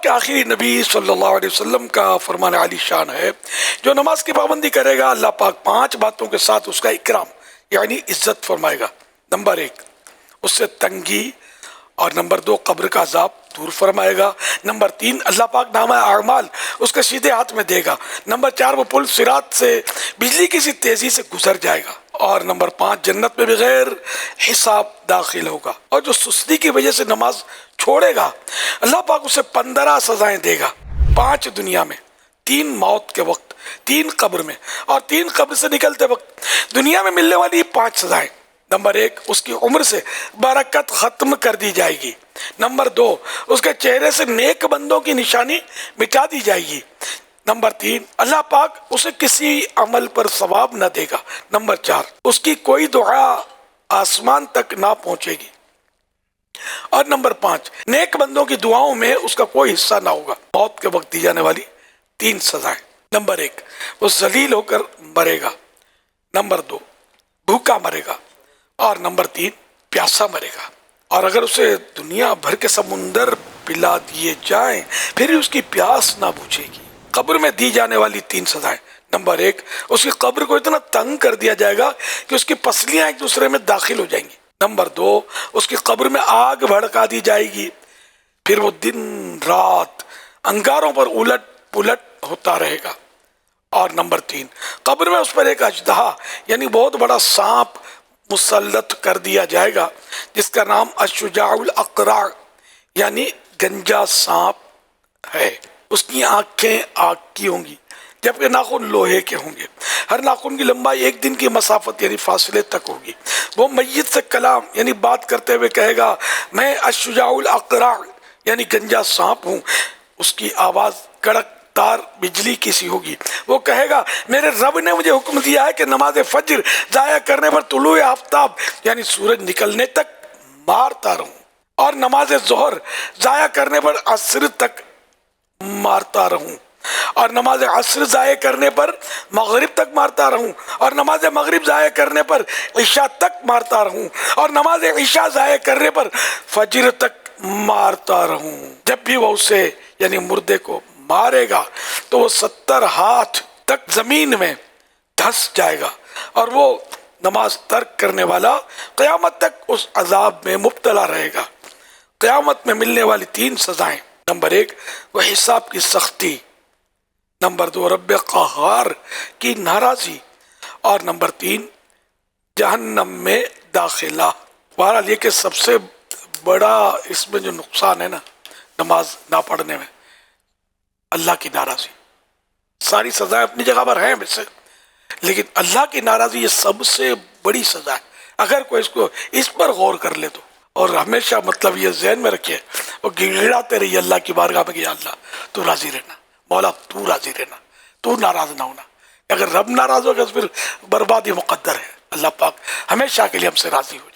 کے آخری نبی صلی اللہ علیہ وسلم کا فرمان عالی شان ہے، جو نماز کی پابندی کرے گا اللہ پاک 5 باتوں کے ساتھ اس کا اکرام یعنی عزت فرمائے گا۔ نمبر 1 اس سے تنگی، اور نمبر 2 قبر کا عذاب دور فرمائے گا۔ نمبر 3 اللہ پاک نامہ اعمال اس کے سیدھے ہاتھ میں دے گا۔ نمبر 4 وہ پل صراط سے بجلی کی سی تیزی سے گزر جائے گا۔ اور نمبر 5 جنت میں بغیر حساب داخل ہوگا۔ اور جو سستی کی وجہ سے نماز چھوڑے گا اللہ پاک اسے 15 سزائیں دے گا، 5 دنیا میں، 3 موت کے وقت، 3 قبر میں، اور 3 قبر سے نکلتے وقت۔ دنیا میں ملنے والی 5 سزائیں: نمبر 1 اس کی عمر سے برکت ختم کر دی جائے گی۔ نمبر 2 اس کے چہرے سے نیک بندوں کی نشانی مٹا دی جائے گی۔ نمبر 3 اللہ پاک اسے کسی عمل پر ثواب نہ دے گا۔ نمبر 4 اس کی کوئی دعا آسمان تک نہ پہنچے گی۔ اور نمبر 5 نیک بندوں کی دعاؤں میں اس کا کوئی حصہ نہ ہوگا۔ موت کے وقت دی جانے والی 3 سزائیں: نمبر 1 وہ ذلیل ہو کر مرے گا۔ نمبر 2 بھوکا مرے گا۔ اور نمبر 3 پیاسا مرے گا۔ اور اگر اسے دنیا بھر کے سمندر پلا دیے جائیں پھر اس کی پیاس نہ بجھے گی۔ قبر میں دی جانے والی 3 سزائیں: نمبر 1 اس کی قبر کو اتنا تنگ کر دیا جائے گا کہ اس کی پسلیاں ایک دوسرے میں داخل ہو جائیں گی۔ نمبر 2 اس کی قبر میں آگ بھڑکا دی جائے گی، پھر وہ دن رات انگاروں پر الٹ پلٹ ہوتا رہے گا۔ اور نمبر 3 قبر میں اس پر ایک اژدہا یعنی بہت بڑا سانپ مسلط کر دیا جائے گا، جس کا نام الشجاع الاقرع یعنی گنجا سانپ ہے۔ اس کی آنکھیں آگ کی ہوں گی جبکہ ناخن لوہے کے ہوں گے۔ ہر ناخن کی لمبائی 1 دن کی مسافت یعنی فاصلے تک ہوگی۔ وہ میت سے کلام یعنی بات کرتے ہوئے کہے گا، میں الشجاع الاقرع یعنی گنجا سانپ ہوں۔ اس کی آواز کڑک تار بجلی کی سی ہوگی۔ وہ کہے گا، میرے رب نے مجھے حکم دیا ہے کہ نماز فجر ضائع کرنے پر طلوع آفتاب یعنی سورج نکلنے تک مارتا رہوں، اور نماز ظہر ضائع کرنے پر عصر تک مارتا رہوں، اور نماز عصر ضائع کرنے پر مغرب تک مارتا رہوں، اور نماز مغرب ضائع کرنے پر عشاء تک مارتا رہوں، اور نماز عشاء ضائع کرنے پر فجر تک مارتا رہوں۔ جب بھی وہ اسے یعنی مردے کو مارے گا تو وہ 70 ہاتھ تک زمین میں دھس جائے گا، اور وہ نماز ترک کرنے والا قیامت تک اس عذاب میں مبتلا رہے گا۔ قیامت میں ملنے والی 3 سزائیں: نمبر 1 وہ حساب کی سختی، نمبر 2 رب قہار کی ناراضی، اور نمبر 3 جہنم میں داخلہ۔ بہرحال یہ کہ سب سے بڑا اس میں جو نقصان ہے نا نماز نہ پڑھنے میں، اللہ کی ناراضی۔ ساری سزائیں اپنی جگہ پر ہیں ویسے، لیکن اللہ کی ناراضی یہ سب سے بڑی سزا ہے۔ اگر کوئی اس پر غور کر لے تو، اور ہمیشہ مطلب یہ ذہن میں رکھے، وہ گڑگڑاتے رہیے اللہ کی بارگاہ میں کہ یا اللہ تو راضی رہنا، مولا تو راضی رہنا، تو ناراض نہ ہونا۔ اگر رب ناراض ہوگا تو پھر بربادی مقدر ہے۔ اللہ پاک ہمیشہ کے لیے ہم سے راضی ہو جائے۔